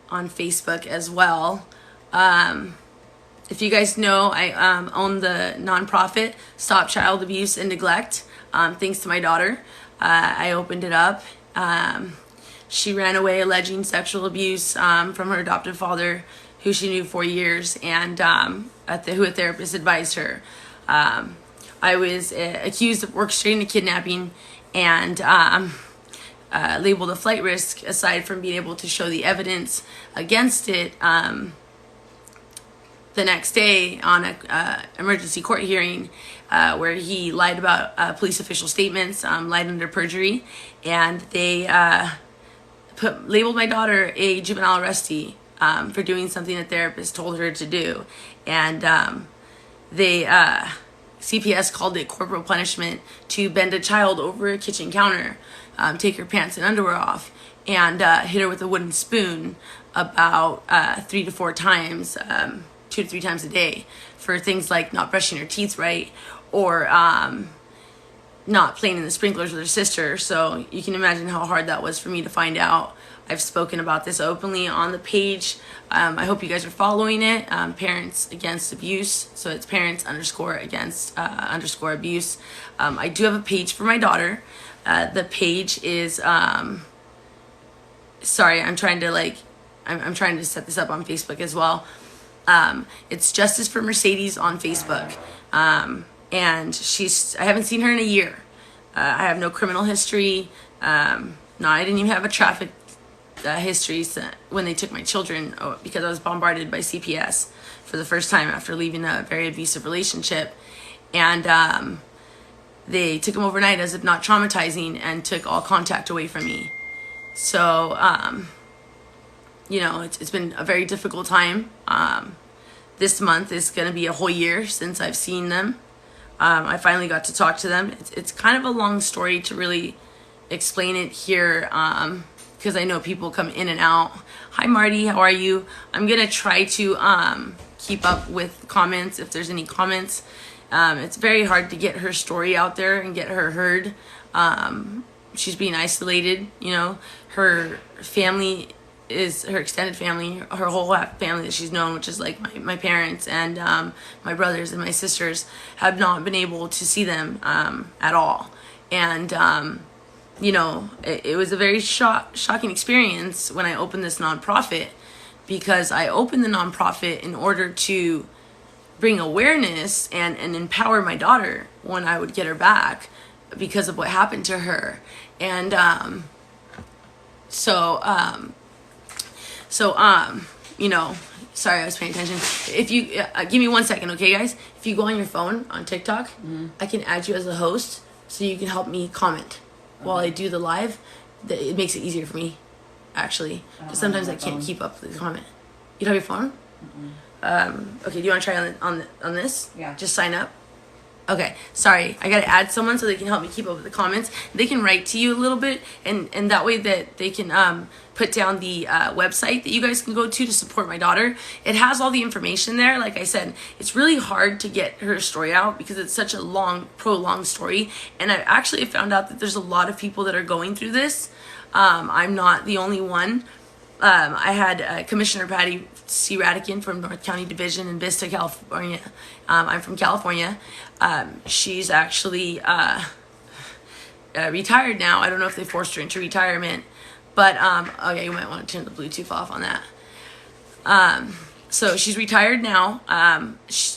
on Facebook as well. If you guys know, I own the nonprofit Stop Child Abuse and Neglect. Thanks to my daughter, I opened it up. She ran away alleging sexual abuse from her adoptive father, who she knew for years, and who a therapist advised her. I was accused of orchestrating a kidnapping and labeled a flight risk, aside from being able to show the evidence against it. The next day on a emergency court hearing, where he lied about police official statements, lied under perjury, and they labeled my daughter a juvenile arrestee for doing something a therapist told her to do. And CPS called it corporal punishment to bend a child over a kitchen counter, take her pants and underwear off, and hit her with a wooden spoon about 3 to 4 times, 2 to 3 times a day, for things like not brushing her teeth right, or not playing in the sprinklers with her sister. So you can imagine how hard that was for me to find out. I've spoken about this openly on the page. I hope you guys are following it. Parents Against Abuse. So it's parents _against abuse. I do have a page for my daughter. The page is, sorry, I'm trying to set this up on Facebook as well. It's Justice for Mercedes on Facebook. And I haven't seen her in a year. I have no criminal history. I didn't even have a traffic history when they took my children, because I was bombarded by CPS for the first time after leaving a very abusive relationship. And they took them overnight as if not traumatizing, and took all contact away from me. So, it's been a very difficult time. This month is going to be a whole year since I've seen them. I finally got to talk to them. It's kind of a long story to really explain it here, because I know people come in and out. Hi, Marty. How are you? I'm going to try to keep up with comments if there's any comments. It's very hard to get her story out there and get her heard. She's being isolated. Her family is her extended family, her whole family that she's known, which is like my parents and my brothers and my sisters, have not been able to see them at all. And it was a very shocking experience when I opened this nonprofit, because I opened the nonprofit in order to bring awareness and empower my daughter when I would get her back because of what happened to her. And sorry, I was paying attention. If you give me 1 second, okay, guys? If you go on your phone on TikTok, I can add you as a host so you can help me comment while I do the live. It makes it easier for me, actually, because sometimes I can't keep up with the comment. You don't have your phone? Okay, do you want to try on this? Yeah. Just sign up. Okay, sorry, I gotta add someone so they can help me keep up with the comments. They can write to you a little bit, and that way that they can put down the website that you guys can go to support my daughter. It has all the information there. Like I said, it's really hard to get her story out because it's such a prolonged story, and I actually found out that there's a lot of people that are going through this. I'm not the only one. I had Commissioner Patty C. Radican from North County Division in Vista, California. I'm from California. She's actually retired now. I don't know if they forced her into retirement, but okay, you might want to turn the Bluetooth off on that. So she's retired now.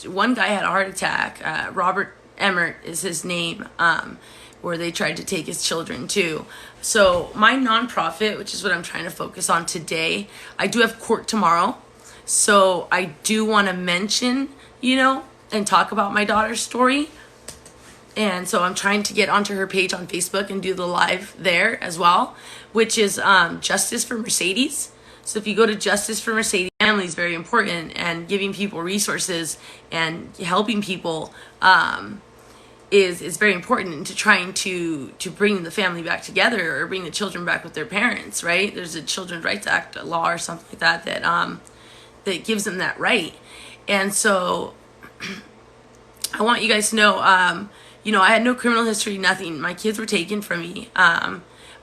One guy had a heart attack. Robert Emmert is his name, where they tried to take his children too. So my nonprofit, which is what I'm trying to focus on today, I do have court tomorrow. So I do want to mention, and talk about my daughter's story. And so I'm trying to get onto her page on Facebook and do the live there as well, which is Justice for Mercedes. So if you go to Justice for Mercedes, family is very important, and giving people resources and helping people is very important into trying to bring the family back together, or bring the children back with their parents, right? There's a Children's Rights Act, a law or something like that gives them that right. And so I want you guys to know, I had no criminal history, nothing. My kids were taken from me.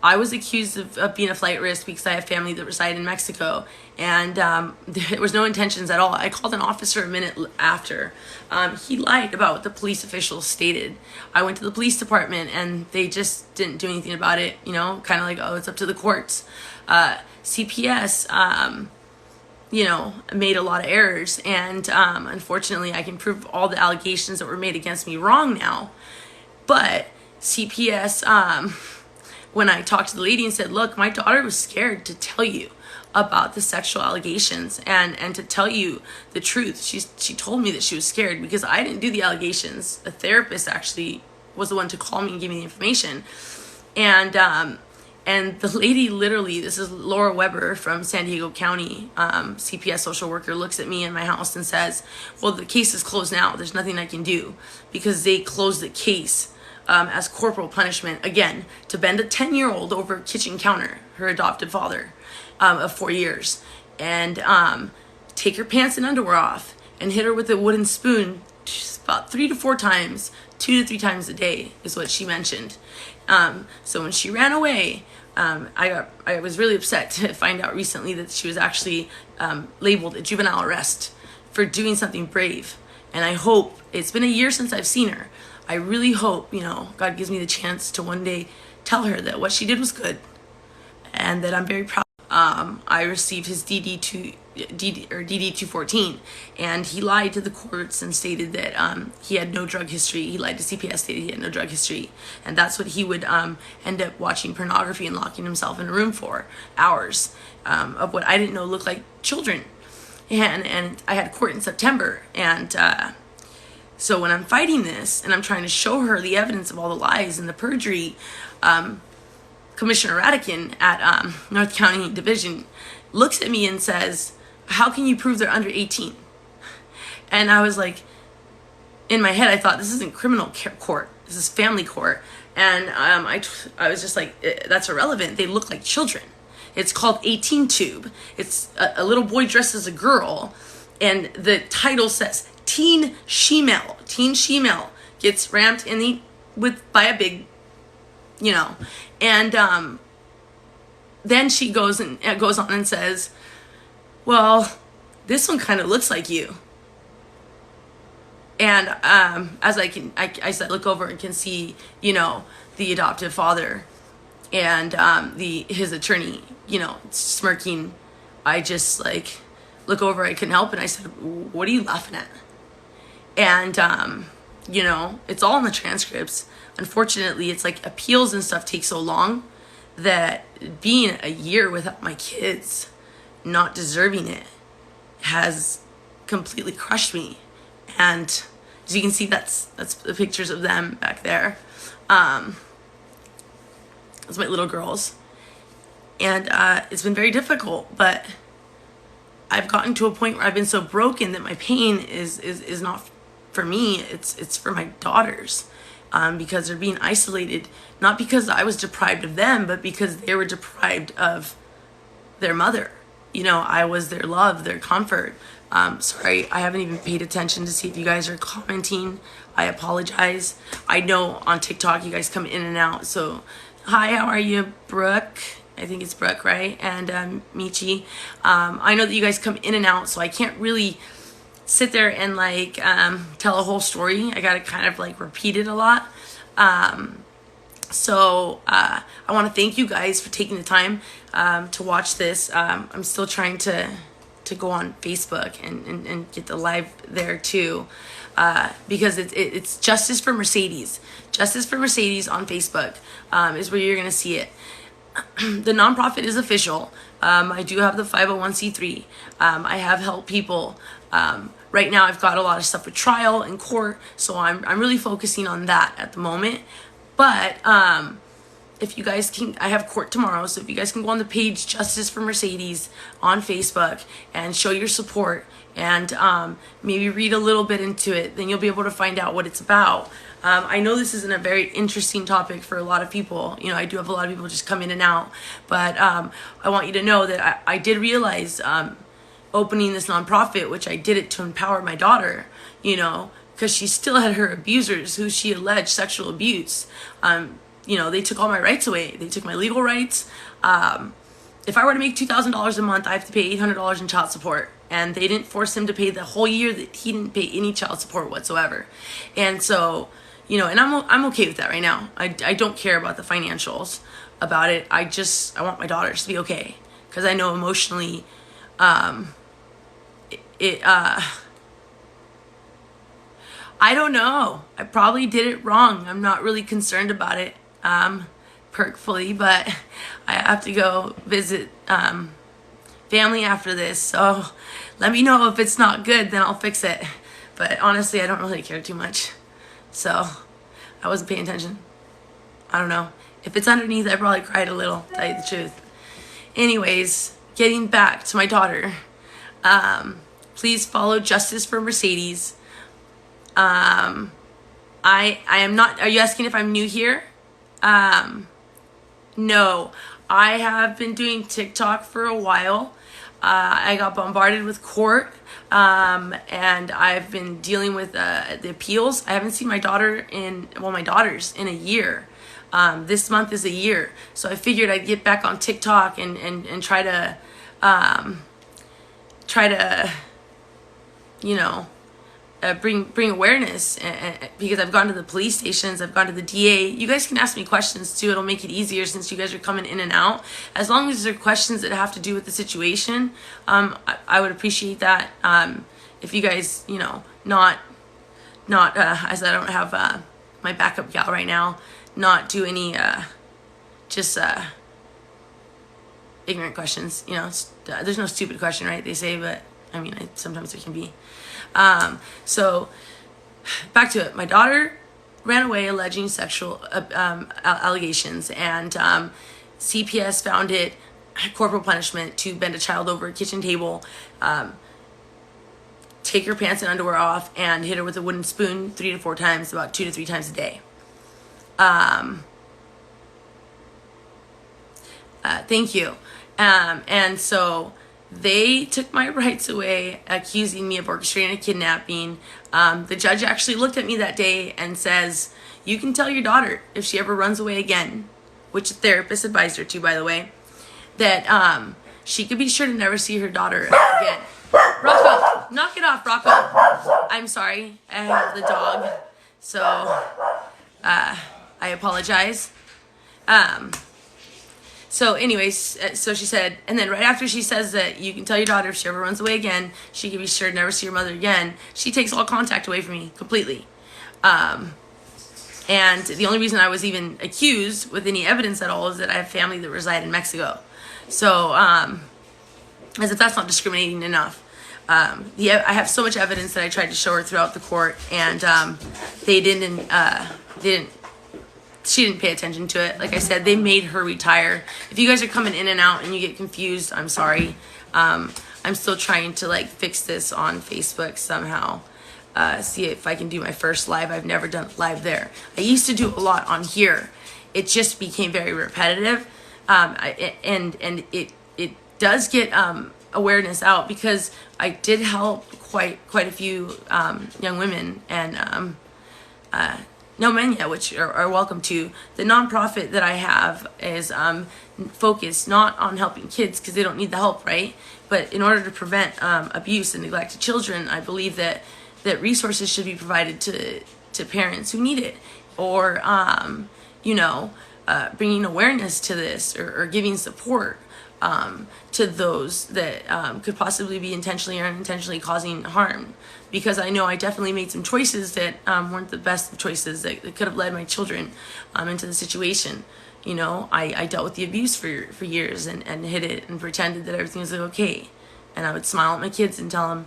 I was accused of being a flight risk because I have family that reside in Mexico, and there was no intentions at all. I called an officer a minute after. He lied about what the police officials stated. I went to the police department, and they just didn't do anything about it, you know, kind of like, oh, it's up to the courts. CPS, you know, made a lot of errors, and unfortunately, I can prove all the allegations that were made against me wrong now. But CPS, when I talked to the lady and said, look, my daughter was scared to tell you about the sexual allegations and to tell you the truth. She told me that she was scared because I didn't do the allegations. A therapist actually was the one to call me and give me the information. And the lady literally, this is Laura Weber from San Diego County, CPS social worker, looks at me in my house and says, well, the case is closed now. There's nothing I can do, because they closed the case as corporal punishment, again, to bend a 10-year-old over a kitchen counter, her adopted father, of 4 years, and take her pants and underwear off and hit her with a wooden spoon about 3 to 4 times, 2 to 3 times a day is what she mentioned. So when she ran away, I was really upset to find out recently that she was actually labeled a juvenile arrest for doing something brave. And I hope, it's been a year since I've seen her, I really hope, you know, God gives me the chance to one day tell her that what she did was good and that I'm very proud. I received his DD-214, and he lied to the courts and stated that he had no drug history. He lied to CPS, stated he had no drug history, and that's what he would end up watching pornography and locking himself in a room for hours of what I didn't know looked like children. And I had court in September, and so when I'm fighting this and I'm trying to show her the evidence of all the lies and the perjury, Commissioner Radican at North County Division looks at me and says, how can you prove they're under 18? And I was like, in my head, I thought, this isn't criminal court. This is family court. And I was just like, that's irrelevant. They look like children. It's called 18 Tube. It's a little boy dressed as a girl. And the title says, Teen Shemale. Teen Shemale gets rammed by a big, you know. And then she goes on and says, well, this one kind of looks like you. And as I look over and can see, you know, the adoptive father and his attorney, you know, smirking, I just like look over. I couldn't help it. And I said, what are you laughing at? And you know, it's all in the transcripts. Unfortunately, it's like appeals and stuff take so long that being a year without my kids, not deserving it, has completely crushed me. And as you can see, that's the pictures of them back there. It's my little girls. And it's been very difficult, but I've gotten to a point where I've been so broken that my pain is not for me, it's for my daughters. Because they're being isolated, not because I was deprived of them, but because they were deprived of their mother. You know, I was their love, their comfort. Sorry, I haven't even paid attention to see if you guys are commenting. I apologize. I know on TikTok you guys come in and out. So, hi, how are you, Brooke? I think it's Brooke, right? And Michi. I know that you guys come in and out, so I can't really sit there and like tell a whole story. I gotta kind of like repeat it a lot. So I want to thank you guys for taking the time to watch this. I'm still trying to go on Facebook and get the live there too, because it's Justice for Mercedes. Justice for Mercedes on Facebook is where you're gonna see it. The nonprofit is official. I do have the 501c3. I have helped people. Right now I've got a lot of stuff with trial and court, so I'm really focusing on that at the moment. But if you guys can, I have court tomorrow, so if you guys can go on the page Justice for Mercedes on Facebook and show your support and maybe read a little bit into it, then you'll be able to find out what it's about. I know this isn't a very interesting topic for a lot of people. You know, I do have a lot of people just come in and out, but I want you to know that I did realize opening this nonprofit, which I did it to empower my daughter, you know, because she still had her abusers who she alleged sexual abuse. they took all my rights away. They took my legal rights. If I were to make $2,000 a month, I have to pay $800 in child support. And they didn't force him to pay the whole year. That he didn't pay any child support whatsoever. And so, and I'm okay with that right now. I don't care about the financials about it. I want my daughters to be okay. Because I know emotionally, I don't know. I probably did it wrong. I'm not really concerned about it fully, but I have to go visit family after this. So let me know if it's not good, then I'll fix it. But honestly, I don't really care too much. So I wasn't paying attention. I don't know. If it's underneath, I probably cried a little, to tell you the truth. Anyways, getting back to my daughter. Please follow Justice for Mercedes. I am not, are you asking if I'm new here? No, I have been doing TikTok for a while. I got bombarded with court, and I've been dealing with the appeals. I haven't seen my daughters in a year. This month is a year. So I figured I'd get back on TikTok and try to, bring awareness, because I've gone to the police stations, I've gone to the DA. You guys can ask me questions too. It'll make it easier since you guys are coming in and out. As long as there are questions that have to do with the situation, I would appreciate that. If you guys, not as I don't have my backup gal right now, not do any ignorant questions. There's no stupid question, right? They say, but I mean, sometimes there can be. So back to it. My daughter ran away alleging sexual allegations, and CPS found it corporal punishment to bend a child over a kitchen table, take her pants and underwear off, and hit her with a wooden spoon 3 to 4 times, about 2 to 3 times a day. Thank you. And so they took my rights away, accusing me of orchestrating a kidnapping. The judge actually looked at me that day and says, you can tell your daughter if she ever runs away again, which a therapist advised her to, by the way, that she could be sure to never see her daughter again. Rocco, knock it off, Rocco. I'm sorry, I have the dog, so I apologize. So anyways, so she said, and then right after she says that you can tell your daughter if she ever runs away again, she can be sure to never see her mother again, she takes all contact away from me completely. And the only reason I was even accused with any evidence at all is that I have family that reside in Mexico. So, as if that's not discriminating enough. I have so much evidence that I tried to show her throughout the court, and she didn't pay attention to it. Like I said, they made her retire. If you guys are coming in and out and you get confused, I'm sorry. I'm still trying to fix this on Facebook somehow. See if I can do my first live. I've never done live there. I used to do a lot on here. It just became very repetitive. And it does get awareness out, because I did help quite a few young women and no men yet, which are welcome to. The nonprofit that I have is focused not on helping kids because they don't need the help, right? But in order to prevent abuse and neglect of children, I believe that resources should be provided to parents who need it, or bringing awareness to this, or giving support to those that could possibly be intentionally or unintentionally causing harm. Because I know I definitely made some choices that weren't the best of choices that could have led my children into the situation. I dealt with the abuse for years and hid it and pretended that everything was okay. And I would smile at my kids and tell them,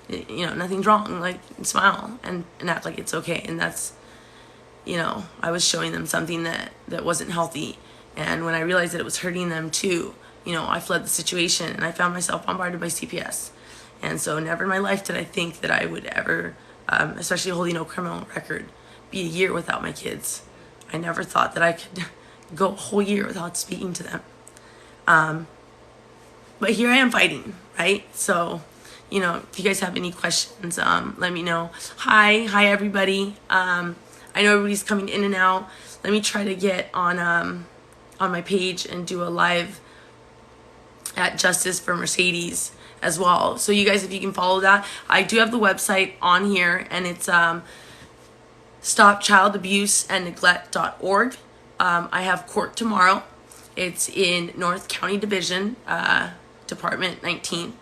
nothing's wrong, smile and act like it's okay. And that's, I was showing them something that wasn't healthy. And when I realized that it was hurting them too, I fled the situation, and I found myself bombarded by CPS. And so never in my life did I think that I would ever, especially holding no criminal record, be a year without my kids. I never thought that I could go a whole year without speaking to them. But here I am fighting, right? So, if you guys have any questions, let me know. Hi everybody. I I know everybody's coming in and out. Let me try to get on my page and do a live at Justice for Mercedes as well. So you guys, if you can follow that, I do have the website on here, and it's stopchildabuseandneglect.org. I have court tomorrow. It's in North County Division, Department 19.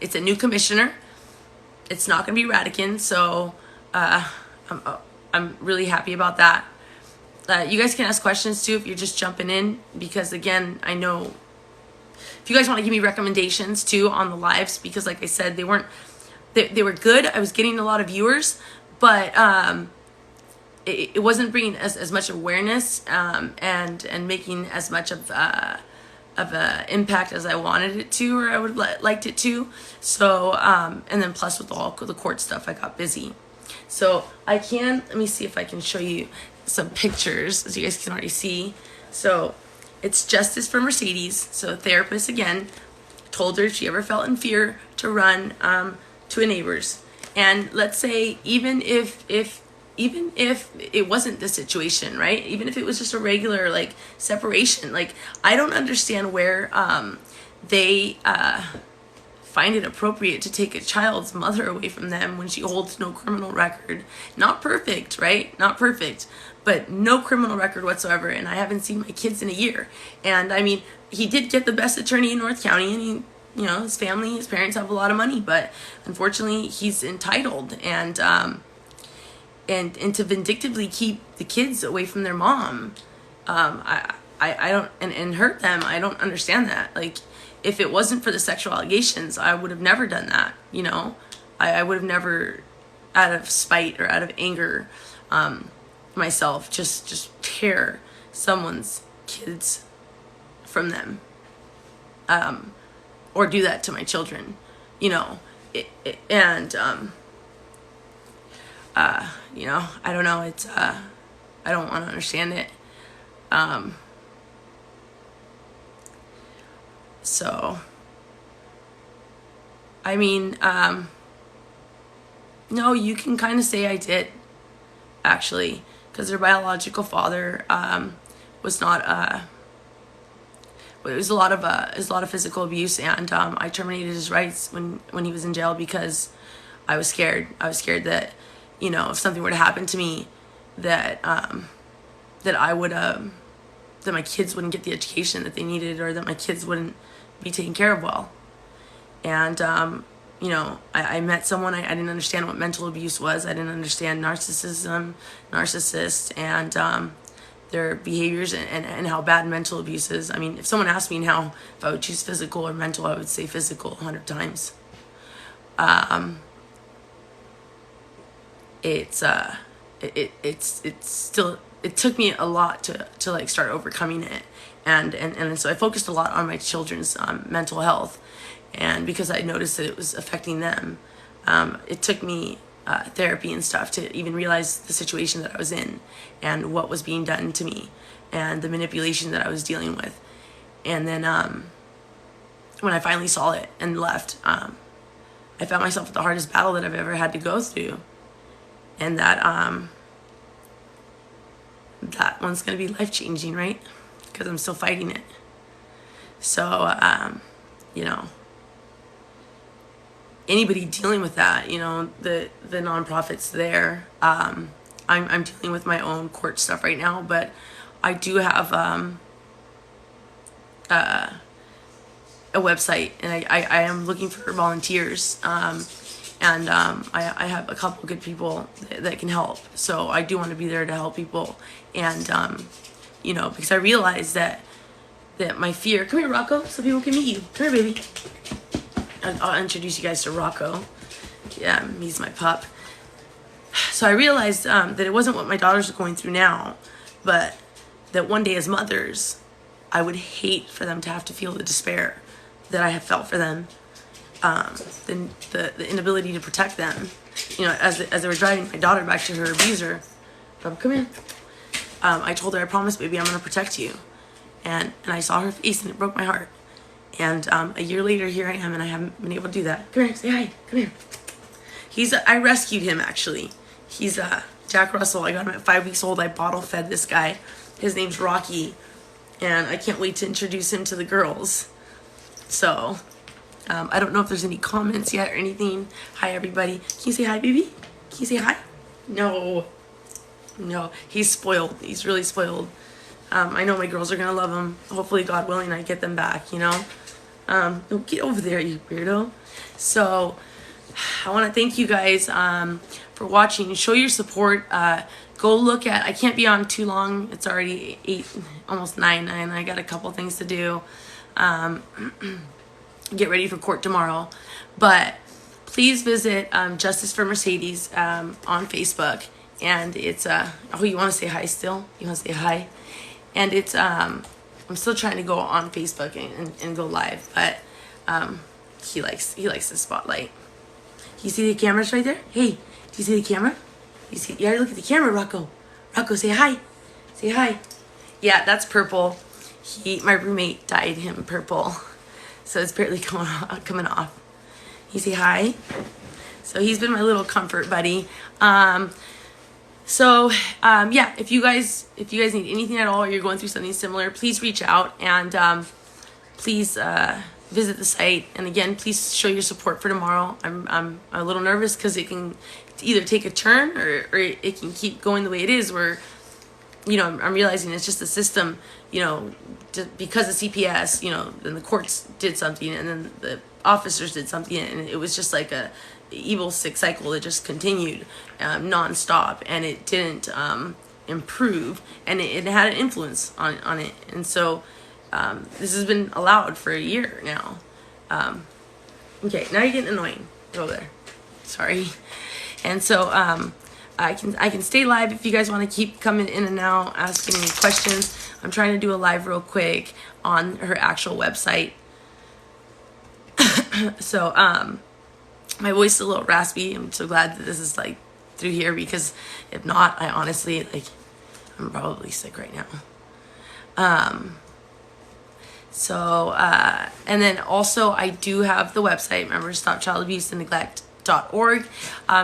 It's a new commissioner. It's not going to be Radican, so I'm really happy about that. You guys can ask questions too if you're just jumping in, because again, I know if you guys want to give me recommendations too on the lives, because like I said, they were good. I was getting a lot of viewers, but it wasn't bringing as much awareness and making as much of a impact as I wanted it to, or I would liked it to. So and then plus with all the court stuff, I got busy. So let me see if I can show you some pictures, as you guys can already see. So it's Justice for Mercedes. So a therapist, again, told her if she ever felt in fear to run to a neighbor's. And let's say even if it wasn't the situation, right? Even if it was just a regular like separation, like I don't understand where they find it appropriate to take a child's mother away from them when she holds no criminal record. Not perfect, right? Not perfect, but no criminal record whatsoever. And I haven't seen my kids in a year. And I mean, he did get the best attorney in North County, and he, his family, his parents have a lot of money, but unfortunately he's entitled, and to vindictively keep the kids away from their mom, I don't, and hurt them. I don't understand that. Like, if it wasn't for the sexual allegations, I would have never done that. I would have never, out of spite or out of anger, myself, just tear someone's kids from them, or do that to my children, and I don't know. It's, I don't want to understand it. So, I mean, no, you can kind of say I did, actually, because their biological father, was not, it was a lot of physical abuse, and, I terminated his rights when he was in jail, because I was scared. I was scared that, if something were to happen to me, that I would, that my kids wouldn't get the education that they needed, or that my kids wouldn't be taken care of well. And, I met someone, I didn't understand what mental abuse was. I didn't understand narcissists, and, their behaviors and how bad mental abuse is. I mean, if someone asked me now if I would choose physical or mental, I would say physical 100 times. It's still, it took me a lot to like start overcoming it, and so I focused a lot on my children's mental health, and because I noticed that it was affecting them, it took me therapy and stuff to even realize the situation that I was in and what was being done to me and the manipulation that I was dealing with. And then when I finally saw it and left, I found myself at the hardest battle that I've ever had to go through. And that one's going to be life-changing, right? Because I'm still fighting it. So, anybody dealing with that, the nonprofits there, I'm dealing with my own court stuff right now, but I do have a website, and I am looking for volunteers, and I have a couple good people that can help. So I do want to be there to help people, and because I realize that my fear. Come here, Rocco, so people can meet you. Come here, baby. I'll introduce you guys to Rocco. Yeah, he's my pup. So I realized that it wasn't what my daughters are going through now, but that one day as mothers, I would hate for them to have to feel the despair that I have felt for them, the inability to protect them. As they were driving my daughter back to her abuser, come here. I told her, I promise, baby, I'm going to protect you. And I saw her face, and it broke my heart. And a year later, here I am, and I haven't been able to do that. Come here, say hi. Come here. I rescued him, actually. He's Jack Russell, I got him at 5 weeks old. I bottle fed this guy. His name's Rocky, and I can't wait to introduce him to the girls. So, I don't know if there's any comments yet or anything. Hi, everybody. Can you say hi, baby? Can you say hi? No. No, he's spoiled. He's really spoiled. I know my girls are going to love him. Hopefully, God willing, I get them back, you know? Don't get over there, you weirdo. So, I want to thank you guys for watching. Show your support. Go look at, I can't be on too long. It's already 8, almost 9, and I got a couple things to do. Get ready for court tomorrow. But please visit Justice for Mercedes on Facebook. And it's, oh, you want to say hi still? You want to say hi? And it's, I'm still trying to go on Facebook and go live, but he likes the spotlight. You see the cameras right there? Hey, do you see the camera? You gotta look at the camera, Rocco. Rocco, say hi. Say hi. Yeah, that's Purple. My roommate dyed him purple, so it's barely coming off. You say hi. So he's been my little comfort buddy. Yeah, if you guys need anything at all, or you're going through something similar, please reach out, and please visit the site. And again, please show your support for tomorrow. I'm a little nervous because it can either take a turn or it can keep going the way it is, where, you know, I'm realizing it's just the system, you know, because of CPS, you know, then the courts did something, and then the officers did something, and it was just like a evil sick cycle that just continued non-stop, and it didn't improve, and it had an influence on it. And so this has been allowed for a year now. Okay, now you're getting annoying. Go there. Sorry. And so I can stay live if you guys want to keep coming in and out, asking any questions. I'm trying to do a live real quick on her actual website. So my voice is a little raspy. I'm so glad that this is like through here, because if not, I honestly, like, I'm probably sick right now. And then also I do have the website. Remember, StopChildAbuseAndNeglect.org.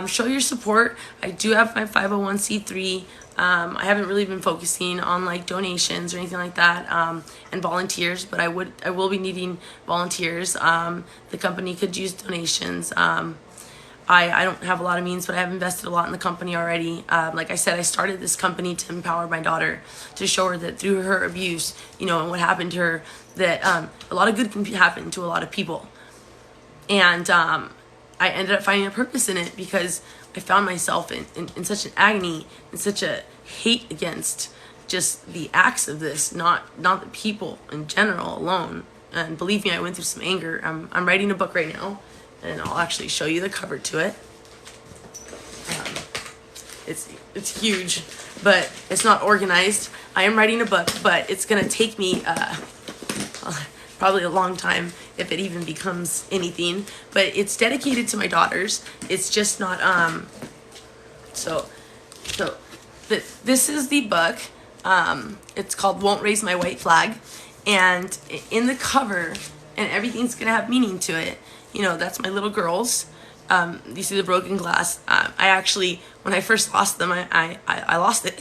Show your support. I do have my 501c3. I haven't really been focusing on like donations or anything like that, and volunteers, but I will be needing volunteers. The company could use donations. I don't have a lot of means, but I have invested a lot in the company already. Like I said, I started this company to empower my daughter, to show her that through her abuse, you know, and what happened to her, that a lot of good can happen to a lot of people. And I ended up finding a purpose in it, because I found myself in such an agony, in such a hate against just the acts of this, not the people in general alone. And believe me, I went through some anger. I'm writing a book right now, and I'll actually show you the cover to it. It's huge, but it's not organized. I am writing a book, but it's gonna take me probably a long time, if it even becomes anything. But it's dedicated to my daughters. It's just not this is the book. It's called Won't Raise My White Flag, and in the cover, and everything's gonna have meaning to it. You know, that's my little girls. You see the broken glass. I actually, when I first lost them, I lost it.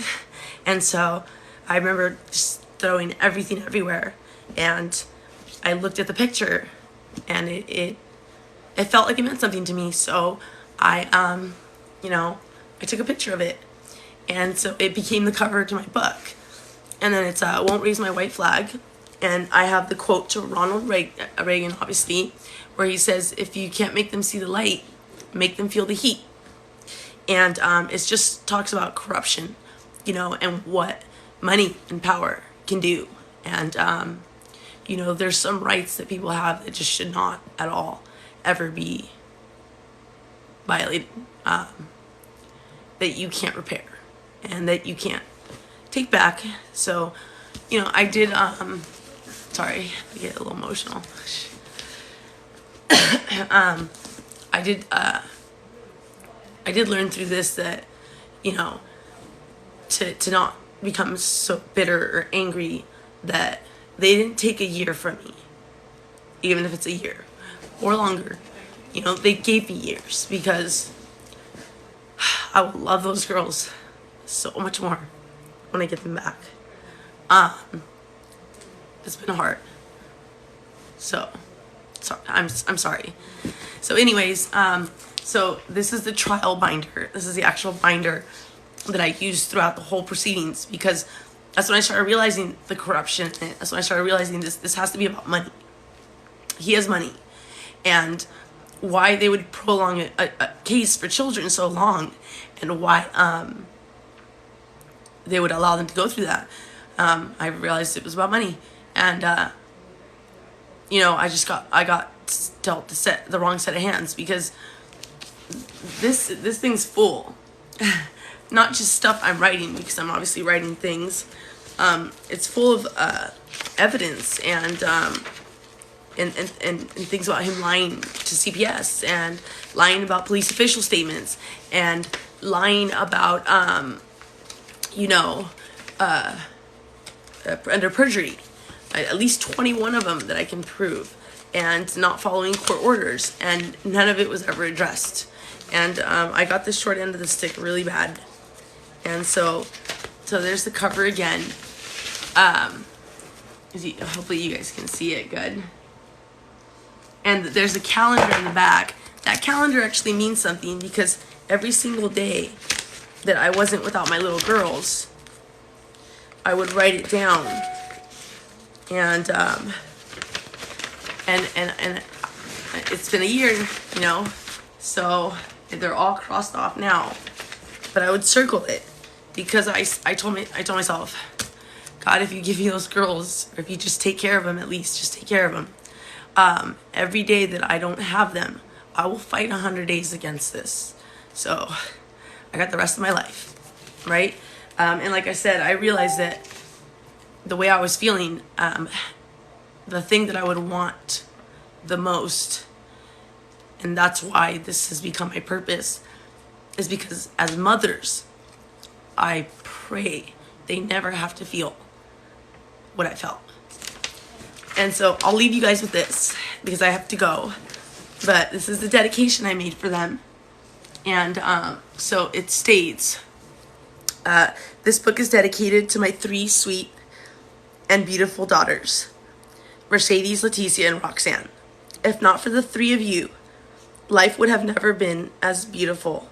And so I remember just throwing everything everywhere, and I looked at the picture, and it felt like it meant something to me. So I took a picture of it, and so it became the cover to my book. And then it's Won't Raise My White Flag, and I have the quote to Ronald Reagan, obviously, where he says, "If you can't make them see the light, make them feel the heat." And it just talks about corruption, you know, and what money and power can do. And you know, there's some rights that people have that just should not at all ever be violated, that you can't repair and that you can't take back. So, you know, I did, sorry, I get a little emotional. I did learn through this that, you know, to not become so bitter or angry that they didn't take a year from me, even if it's a year or longer. You know, they gave me years, because I will love those girls so much more when I get them back. It's been hard. So I'm sorry. So anyways, so this is the trial binder. This is the actual binder that I used throughout the whole proceedings, because that's when I started realizing the corruption. And that's when I started realizing this has to be about money. He has money. And why they would prolong a case for children so long, and why they would allow them to go through that. I realized it was about money. And you know, I got dealt the wrong set of hands, because this thing's full. Not just stuff I'm writing, because I'm obviously writing things. It's full of evidence and things about him lying to CPS, and lying about police official statements, and lying about under perjury. At least 21 of them that I can prove, and not following court orders, and none of it was ever addressed. And I got the short end of the stick really bad. And so there's the cover again. Hopefully you guys can see it good. And there's a calendar in the back. That calendar actually means something, because every single day that I wasn't without my little girls, I would write it down. And it's been a year, you know, so they're all crossed off now. But I would circle it, because I told myself, God, if you give me those girls, or if you just take care of them, at least just take care of them. Every day that I don't have them, I will fight 100 days against this. So I got the rest of my life, right? And like I said, I realized that the way I was feeling, the thing that I would want the most, and that's why this has become my purpose, is because as mothers, I pray they never have to feel what I felt. And so I'll leave you guys with this, because I have to go. But this is the dedication I made for them. And so it states, this book is dedicated to my 3 sweet and beautiful daughters, Mercedes, Leticia, and Roxanne. If not for the 3 of you, life would have never been as beautiful.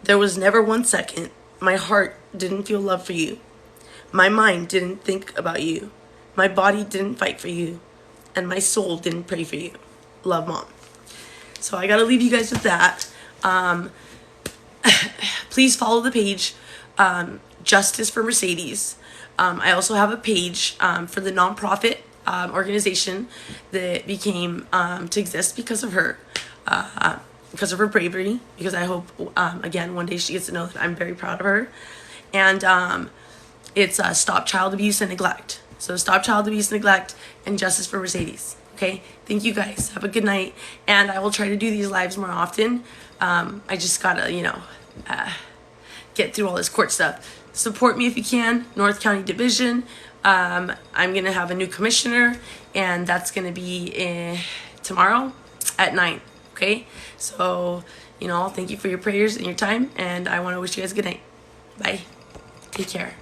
There was never one second my heart didn't feel love for you. My mind didn't think about you. My body didn't fight for you. And my soul didn't pray for you. Love, Mom. So I gotta leave you guys with that. Please follow the page, Justice for Mercedes. I also have a page for the nonprofit organization that became to exist because of her bravery, because I hope again one day she gets to know that I'm very proud of her. And it's Stop Child Abuse and Neglect. So Stop Child Abuse and Neglect and Justice for Mercedes. Okay, thank you guys, have a good night, and I will try to do these lives more often. I just gotta get through all this court stuff. Support me if you can. North County Division. I'm gonna have a new commissioner, and that's gonna be tomorrow at 9. Okay, so thank you for your prayers and your time, and I want to wish you guys a good night. Bye. Take care.